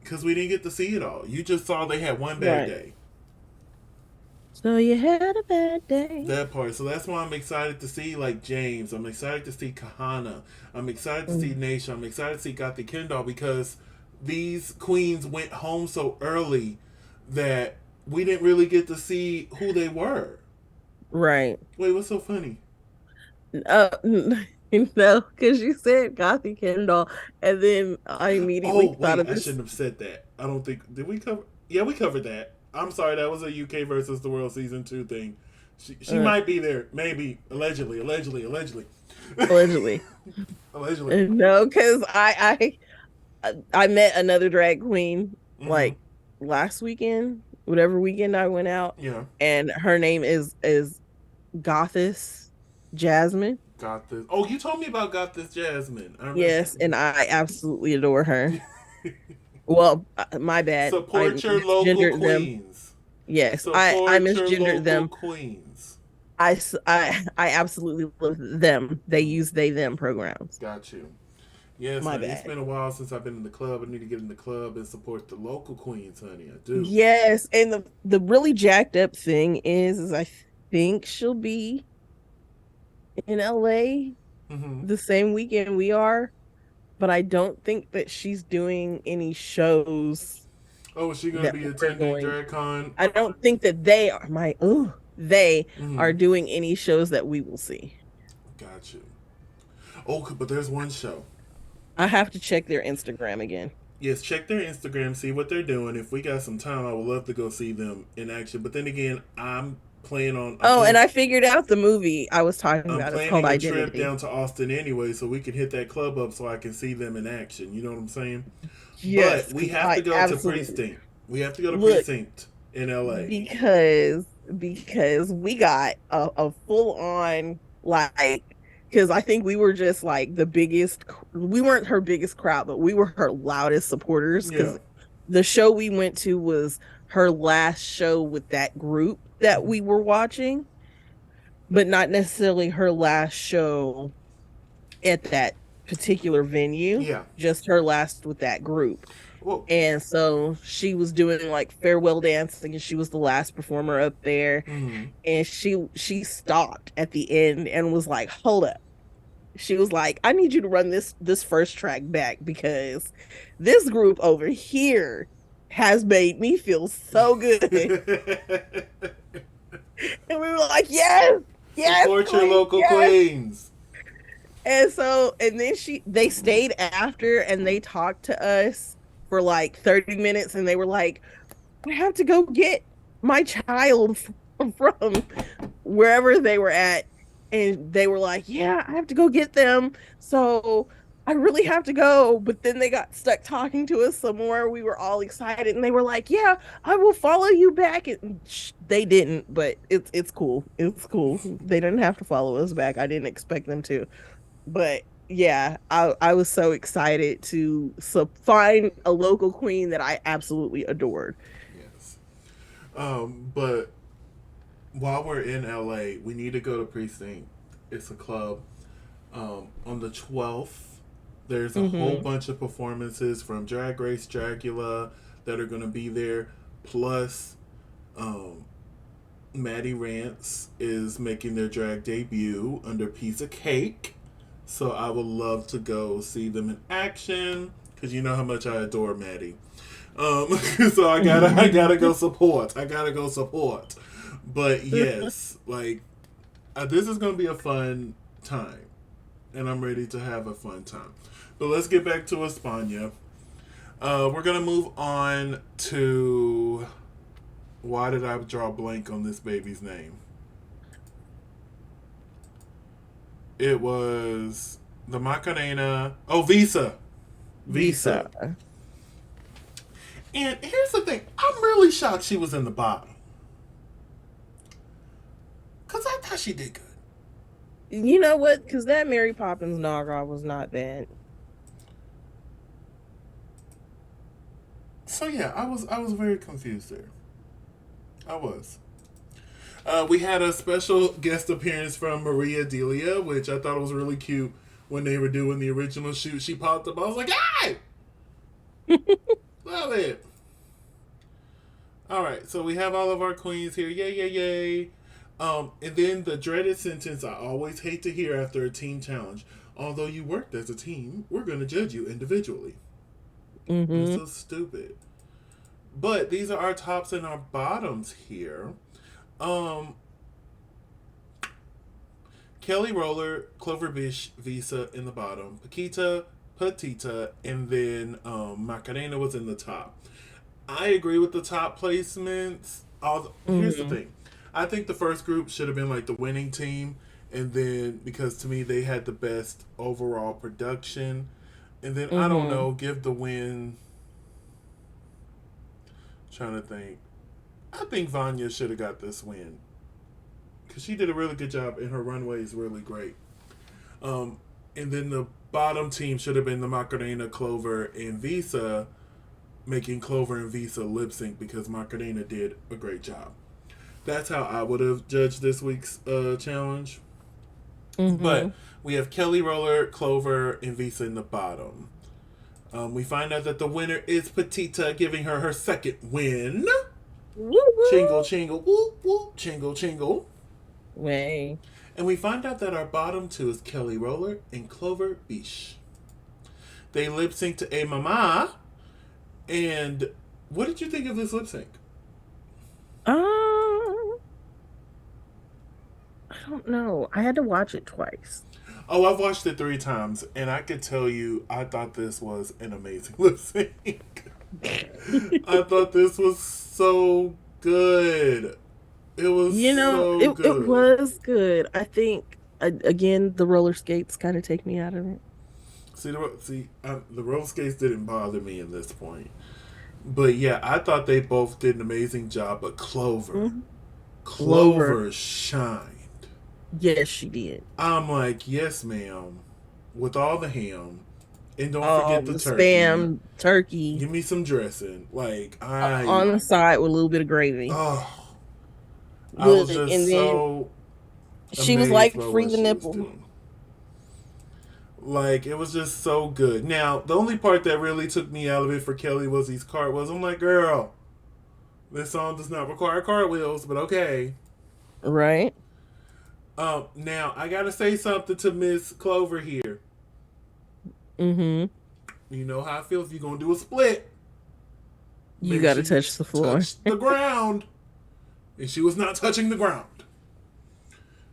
because we didn't get to see it all. You just saw they had one bad Right. day. So you had a bad day. That part. So that's why I'm excited to see like James. I'm excited to see Kahana. I'm excited to see Mm. Naisha. I'm excited to see Gothi Kendall because these queens went home so early that we didn't really get to see who they were. Right. Wait, what's so funny? Because you said Gothy Kendall, and then I immediately Oh, thought wait, of I this. shouldn't have said that. I don't think did we cover? Yeah, we covered that. I'm sorry, that was a UK versus the World season 2 thing. She Uh, might be there, maybe allegedly, allegedly. allegedly. No, because I met another drag queen Mm-hmm. like last weekend, whatever weekend I went out, Yeah, and her name is Gothis Jasmine. got this. Oh, you told me about got this Jasmine. I remember. Yes, and I absolutely adore her. Well, my bad. I Support your local misgendered them. queens. Yes, I Support your misgendered local them. queens. I absolutely love them. They use they them pronouns. Got you. Yes, My honey. It's bad. been a while since I've been in the club. I need to get in the club and support the local queens, honey. I do. Yes, and the really jacked up thing is I think she'll be in LA Mm-hmm. the same weekend we are, but I don't think that she's doing any shows Oh, is she gonna that be we're attending going. DragCon? I don't think that they Mm-hmm. are doing any shows that we will see. Got you. Oh, but there's one show. I have to check their Instagram again. Yes, check their Instagram, see what they're doing. If we got some time, I would love to go see them in action. But then again, Oh, and I figured out the movie I was talking I'm about. It's called planning a trip Identity. down to Austin anyway, so we can hit that club up so I can see them in action. You know what I'm saying? Yes, But we because have to I go to absolutely Precinct. We have to go to look Precinct in LA. because we got a full on like because I think we were just like the biggest. We weren't her biggest crowd, but we were her loudest supporters Yeah. because the show we went to was her last show with that group that Mm-hmm. we were watching, but not necessarily her last show at that particular venue, Yeah. just her last with that group. Well. And so she was doing like farewell dancing and she was the last performer up there. Mm-hmm. And she stopped at the end and was like, hold up. She was like, I need you to run this first track back because this group over here has made me feel so good. And we were like, yes, yes, Support your queen, local yes. queens. And so, and then they stayed after and they talked to us for like 30 minutes and they were like, I have to go get my child from wherever they were at. And they were like, yeah, I have to go get them. So I really have to go. But then they got stuck talking to us some more. We were all excited and they were like, yeah, I will follow you back. And they didn't, but it's cool. It's cool. They didn't have to follow us back. I didn't expect them to. But yeah, I was so excited to find a local queen that I absolutely adored. Yes. But while we're in LA, we need to go to Precinct. It's a club. On the 12th, there's a whole Mm-hmm. bunch of performances from Drag Race Dracula that are going to be there. Plus, um, Maddie Rance is making their drag debut under Piece of Cake. So I would love to go see them in action because you know how much I adore Maddie. So I gotta go support. I gotta go support. But yes, like this is gonna be a fun time, and I'm ready to have a fun time. But let's get back to España. We're gonna move on to why did I draw a blank on this baby's name? It was the Macarena. Oh, Visa. Visa. Visa. And here's the thing. I'm really shocked she was in the bottom. Because I thought she did good. You know what? Because that Mary Poppins Naga was not bad. So yeah, I was very confused there. I was. We had a special guest appearance from Maria Delia, which I thought was really cute when they were doing the original shoot. She popped up. I was like, hey! Love it. All right, so we have all of our queens here. Yay, yay, yay. And then the dreaded sentence I always hate to hear after a team challenge. Although you worked as a team, we're going to judge you individually. It's Mm-hmm. so stupid. But these are our tops and our bottoms here. Um, Kelly Roller, Clover Bish, Visa in the bottom, Paquita, Petita, and then Macarena was in the top. I agree with the top placements. Here's the Mm-hmm. thing. I think the first group should have been like the winning team, and then because to me they had the best overall production, and then I don't Mm-hmm. know, give the win. Trying to think. I think Vanya should have got this win because she did a really good job, and her runway is really great. Um, and then the bottom team should have been the Macarena, Clover, and Visa, making Clover and Visa lip sync because Macarena did a great job. That's how I would have judged this week's challenge. Mm-hmm. But we have Kelly Roller, Clover, and Visa in the bottom. We find out that the winner is Petita, giving her her second win. Chingle, Woo-woo. chingle, whoop, whoop, chingle, chingle. Way. And we find out that our bottom two is Kelly Roller and Clover Beach. They lip sync to A Mama. And what did you think of this lip sync? Um, I don't know. I had to watch it twice. Oh, I've watched it 3 times, and I could tell you, I thought this was an amazing lip sync. I thought this was so good. It was so It good. was good. I think again the roller skates kind of take me out of it. The roller skates didn't bother me in this point, but yeah, I thought they both did an amazing job. But Mhm. Clover, Clover shined. yes, she did. I'm like, yes, ma'am, with all the ham, and don't forget the The turkey. spam turkey Give me some dressing. Like on the side with a little bit of gravy. oh, I was Good. just And then so she was amazed like, by free what the she was nipple. doing. Like it was just so good. Now the only part that really took me out of it for Kelly was these cartwheels. I'm like, girl, this song does not require cartwheels, but okay. Right? Now I gotta say something to Miss Clover here. Mm-hmm. You know how I feel if you're gonna do a split. You Make gotta sure you touch the floor. touch the ground. And she was not touching the ground.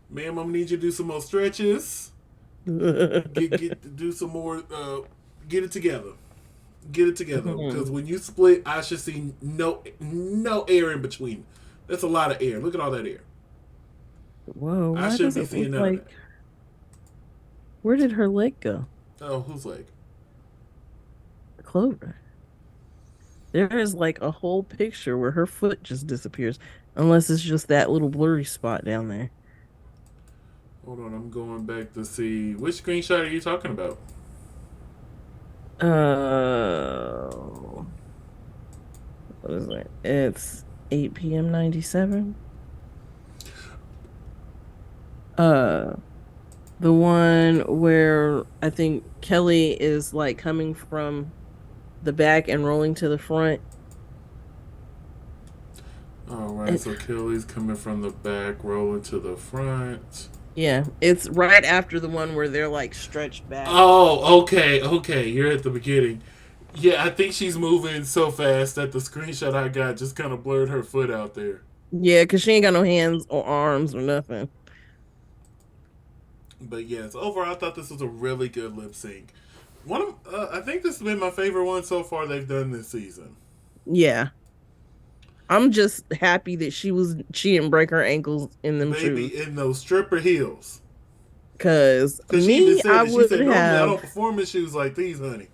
Ma'am, I'm gonna need you to do some more stretches. Do some more. Get it together. Get it together. Because Mhm. when you split, I should see no air in between. That's a lot of air. Look at all that air. Whoa, I why shouldn't does be it seeing look none of that. like where did her leg go? Oh, who's leg? Clover. There is like a whole picture where her foot just disappears. Unless it's just that little blurry spot down there. Hold on, I'm going back to see which screenshot are you talking about. Oh, what is it? It's 8 p.m. 97. Uh, the one where I think Kelly is like coming from the back and rolling to the front. All right, It, so Kelly's coming from the back, rolling to the front. yeah, it's right after the one where they're like stretched back. Oh, okay, okay. You're at the beginning. Yeah, I think she's moving so fast that the screenshot I got just kind of blurred her foot out there. Yeah, because she ain't got no hands or arms or nothing. But yes, overall, I thought this was a really good lip sync. I think this has been my favorite one so far they've done this season. Yeah. I'm just happy that she didn't break her ankles in them shoes. Baby, in those stripper heels. Cause Because she even me, I said it. She would said, normally I have don't perform in shoes like these, honey.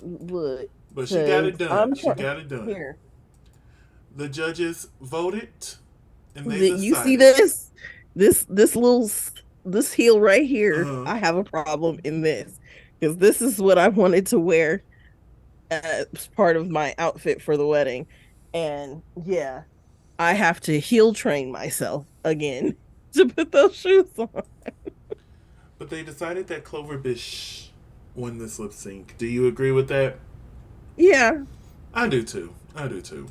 would. But she got Cause it done. I'm She got it done. here. The judges voted and they You see decided. this little this heel right here. Uh-huh. I have a problem in this because this is what I wanted to wear as part of my outfit for the wedding, and yeah, I have to heel train myself again to put those shoes on. But they decided that Clover Bish won this lip sync. Do you agree with that? Yeah. I do too. I do too.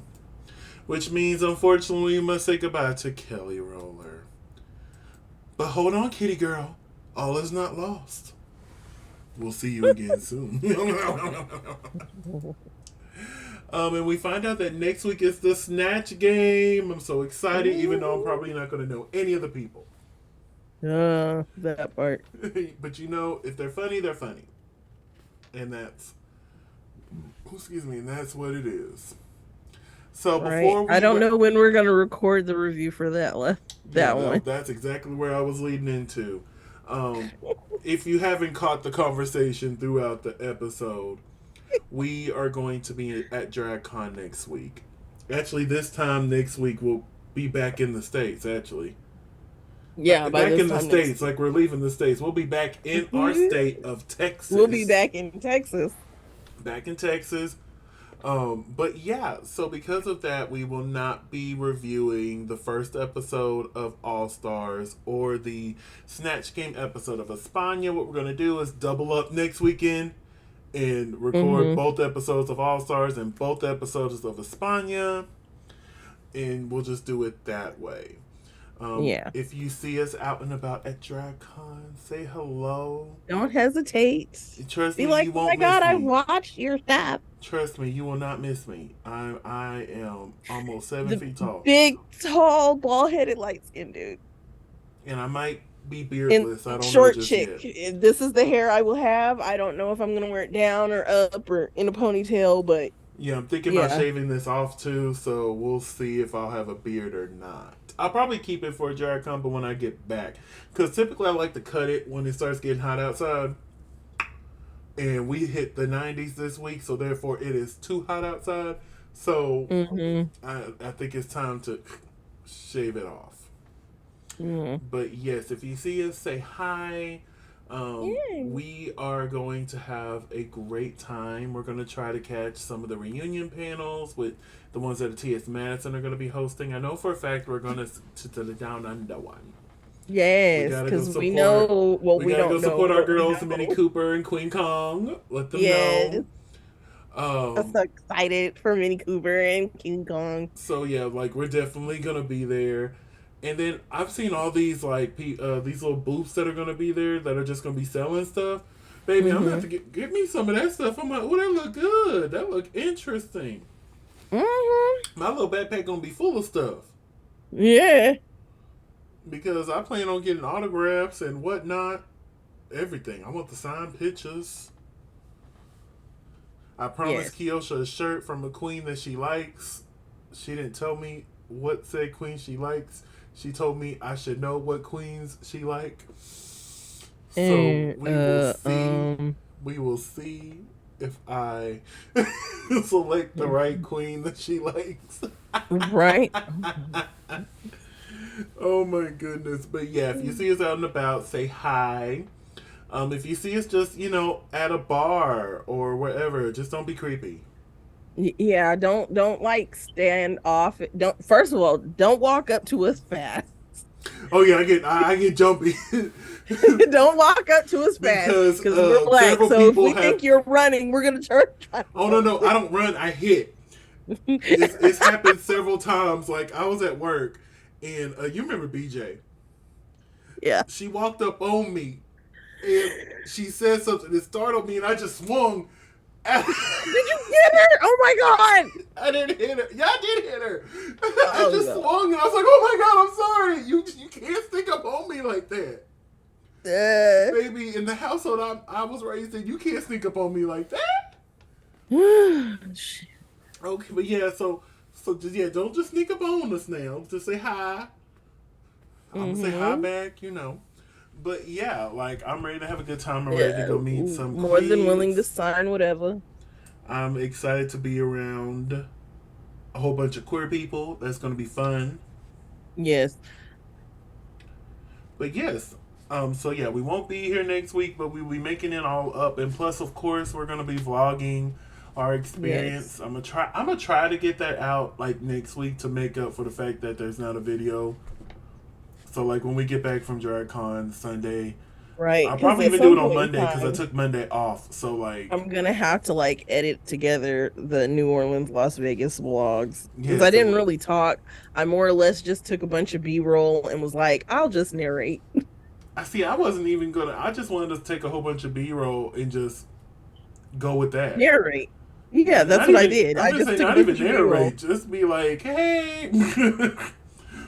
Which means, unfortunately, we must say goodbye to Kelly Roller. But hold on, kitty girl. All is not lost. We'll see you again soon. And we find out that next week is the Snatch Game. I'm so excited, even though I'm probably not going to know any of the people. That part. But you know, if they're funny, they're funny. And and that's what it is. So Right. before I we don't know when we're gonna record the review for that one. that's exactly where I was leading into. Um, if you haven't caught the conversation throughout the episode, we are going to be at DragCon next week. Actually, this time next week we'll be back in the States. Actually, Yeah, by back this in the time States, like we're leaving the States. We'll be back in our state of Texas. we'll be back in Texas. Back in Texas. But yeah, so because of that, we will not be reviewing the first episode of All Stars or the Snatch Game episode of España. What we're gonna do is double up next weekend and record Mm-hmm. both episodes of All Stars and both episodes of España, and we'll just do it that way. Yeah. If you see us out and about at DragCon, say hello. Don't hesitate. Trust Be me, like, you oh my won't God, miss I me. watched your stuff. Trust me, you will not miss me. I am almost seven The feet tall, big, tall, bald headed, light skinned dude. and I might be And beardless. I don't know short just chick. yet. This is the hair I will have. I don't know if I'm gonna wear it down or up or in a ponytail, but Yeah, I'm thinking about yeah. shaving this off too, so we'll see if I'll have a beard or not. I'll probably keep it for DragCon, but when I get back, because typically I like to cut it when it starts getting hot outside. And we hit the 90s this week, so therefore it is too hot outside. So Mm-hmm. I think it's time to shave it off. Mm-hmm. But yes, if you see us, say hi. Yeah. We are going to have a great time. We're going to try to catch some of the reunion panels with the ones that the T.S. Madison are going to be hosting. I know for a fact we're going to the Down Under one. We Yes, gotta go because we support. know, well, We we gotta go don't know, support our but we girls, Minnie know. Cooper and Queen Kong. Let them Yes. know. I'm so excited for Minnie Cooper and King Kong. So yeah, like we're definitely gonna be there. And then I've seen all these like these little booths that are gonna be there that are just gonna be selling stuff. Baby, I'm gonna have Mm-hmm. to get me some of that stuff. I'm like, oh, that look good. That look interesting. Mm-hmm. My little backpack gonna be full of stuff Yeah. because I plan on getting autographs and whatnot. Everything. I want the signed pictures. I promised Yes. Kiosha a shirt from a queen that she likes. She didn't tell me what said queen she likes. She told me I should know what queens she like. So And we will see. We will see if I select the right queen that she likes. right. Oh my goodness. But yeah, if you see us out and about, say hi. If you see us just, at a bar or wherever, just don't be creepy. Yeah, don't like stand off. Don't First of all, don't walk up to us fast. Oh yeah, I get jumpy Don't walk up to us fast because because we're black. several So if people we have. think you're running, we're gonna try to Oh no, run no, I don't run. I hit. It's happened several times. Like I was at work, and you remember BJ? yeah. She walked up on me, and she said something that startled me, and I just swung. Did you get her? Oh my god. I didn't hit her. Yeah, I did hit her. I Oh just no. swung, and I was like, "Oh my god, I'm sorry. You can't stick up on me like that." Baby, in the household I was raised in, you can't sneak up on me like that. Shit. Okay, but yeah, so just yeah, don't just sneak up on us now. Just say hi. I'm gonna say hi Mm-hmm. back. But yeah, like I'm ready to have a good time. I'm ready to Yeah, go meet some more than willing to queens. sign whatever. I'm excited to be around a whole bunch of queer people. That's gonna be fun. Yes. But yes, so yeah, we won't be here next week, but we'll be making it all up. And plus, of course, we're gonna be vlogging our Yes. experience. I'm gonna try to get that out like next week to make up for the fact that there's not a video. So like when we get back from DragCon Sunday, Right. I'll Because probably at even do some it on point in Monday because I time, took Monday off. So like I'm gonna have to like edit together the New Orleans, Las Vegas vlogs because yeah, I didn't so really talk. I more or less just took a bunch of B-roll and was like, I'll just narrate. I see. I wasn't even gonna. I just wanted to take a whole bunch of B-roll and just go with that. Narrate. Yeah, that's Not what I even. did. I'm I just just saying, took a not even bunch of B-roll. narrate. Just be like, hey,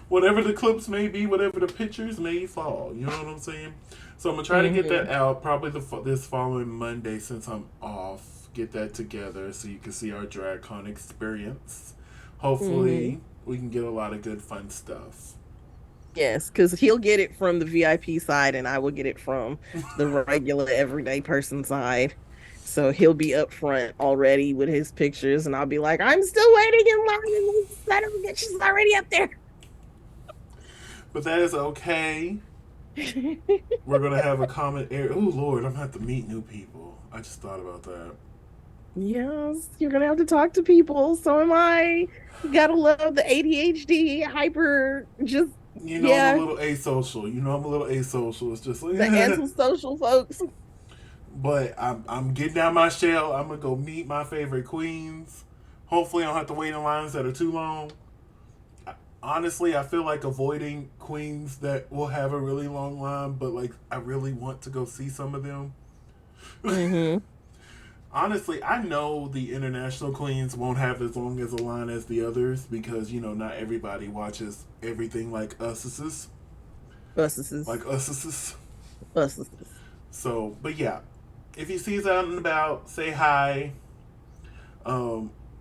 whatever the clips may be, whatever the pictures may fall. You know what I'm saying? So I'm gonna try to get Hmm. that out probably this following Monday since I'm off. Get that together so you can see our DragCon experience. Hmm. Hopefully, we can get a lot of good fun stuff. Yes, because he'll get it from the VIP side and I will get it from the regular everyday person side. So he'll be up front already with his pictures, and I'll be like, I'm still waiting in line, and son of a bitch is already up there. But that is okay. We're gonna have a common area. Oh Lord, I'm gonna have to meet new people. I just thought about that. Yes, you're gonna have to talk to people. So am I. You gotta love the ADHD, hyper, just You know, I'm a yeah, little asocial. You know, I'm a little asocial. It's just like, the antisocial folks. but I'm getting out my shell. I'm gonna go meet my favorite queens. Hopefully, I don't have to wait in lines that are too long. Honestly, I feel like avoiding queens that will have a really long line, but like I really want to go see some of them. Mm-hmm. Honestly, I know the international queens won't have as long as a line as the others because you know not everybody watches everything like us, Buses, like us. buses. So, but yeah, if you see us out and about, say hi.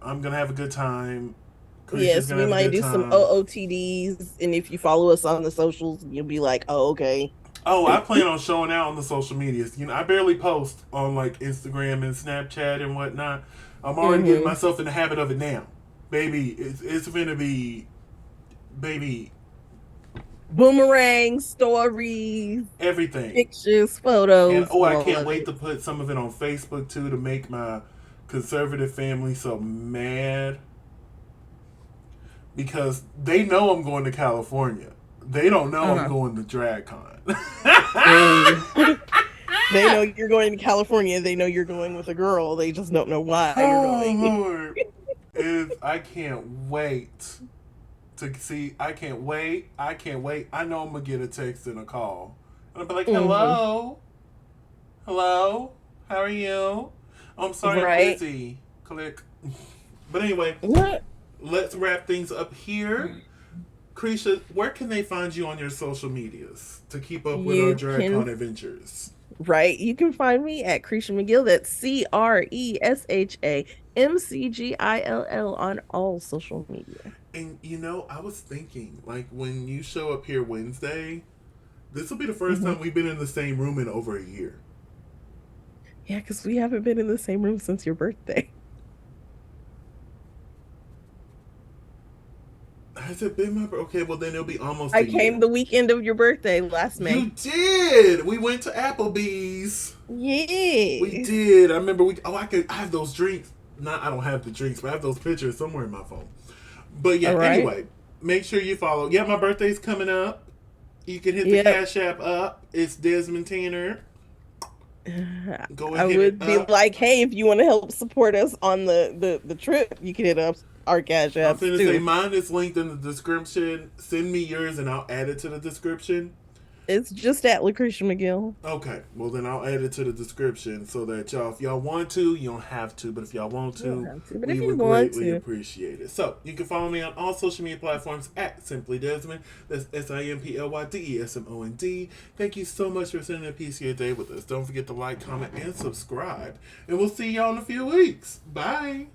I'm gonna have a good time. Krisha's Yes, gonna we have a might good do some time. OOTDs, and if you follow us on the socials, you'll be like, "Oh, okay." Oh, I plan on showing out on the social medias. You know, I barely post on like Instagram and Snapchat and whatnot. I'm already getting Mm-hmm. myself in the habit of it now. Baby, it's gonna be, baby, Boomerang stories, everything. pictures, And photos, oh, I all can't of wait it. to put some of it on Facebook too to make my conservative family so mad because they know I'm going to California. They don't know I'm Uh-huh. going to DragCon. Mm. They know you're going to California. They know you're going with a girl. They just don't know why you're Oh going. Lord, is I can't wait to see. I can't wait. I can't wait. I know I'm gonna get a text and a call, and I'll be like, Hmm. "Hello, hello, how are you? Oh, I'm sorry, I'm Right? busy." Click. But anyway, What? let's wrap things up here. Krisha, where can they find you on your social medias to keep up with our You can DragCon adventures? right. You can find me at Cresha McGill. That's CRESHAMCGILL on all social media. And you know, I was thinking, like, when you show up here Wednesday, this will be the first Hmm. time we've been in the same room in over a year. Yeah, because we haven't been in the same room since your birthday. Has it been my okay? Well, then it'll be almost I a year. came the weekend of your birthday last You May. did. We went to Applebee's. We Yes. did. I remember we. Oh, I have those drinks. Not. I don't have the drinks, but I have those pictures somewhere in my phone. But All yeah. right. Anyway, make sure you follow. Yeah, my birthday's coming up. You can hit the Yep. Cash App up. It's Desmond Tanner. Go and I hit it would be up. like, hey, if you want to help support us on the trip, you can hit up our cash I'm apps finna say too. mine is linked in the description. Send me yours and I'll add it to the description. It's just at LaCresha McGill. Okay, well then I'll add it to the description so that y'all, if y'all want to, you don't have to, but if y'all want You don't to, have to, but we if you would want greatly to, appreciate it. So you can follow me on all social media platforms at Simply Desmond. That's SIMPLYDESMOND. Thank you so much for spending a piece of your day with us. Don't forget to like, comment, and subscribe. And we'll see y'all in a few weeks. Bye.